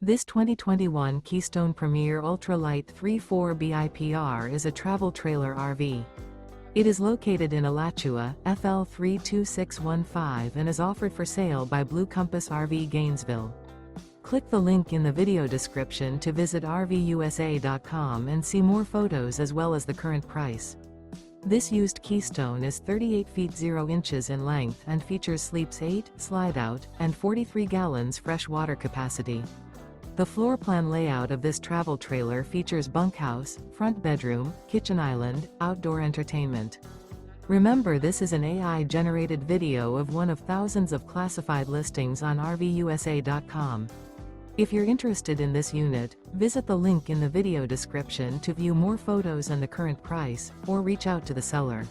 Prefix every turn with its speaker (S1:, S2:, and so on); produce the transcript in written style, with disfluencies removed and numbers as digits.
S1: This 2021 Keystone Premier Ultra Lite 3.4 BIPR is a travel trailer RV. It is located in Alachua, FL 32615 and is offered for sale by Blue Compass RV Gainesville. Click the link in the video description to visit RVUSA.com and see more photos as well as the current price. This used Keystone is 38 feet 0 inches in length and features sleeps 8, slide-out, and 43 gallons fresh water capacity. The floor plan layout of this travel trailer features bunkhouse, front bedroom, kitchen island, outdoor entertainment. Remember, this is an AI-generated video of one of thousands of classified listings on RVUSA.com. If you're interested in this unit, visit the link in the video description to view more photos and the current price, or reach out to the seller.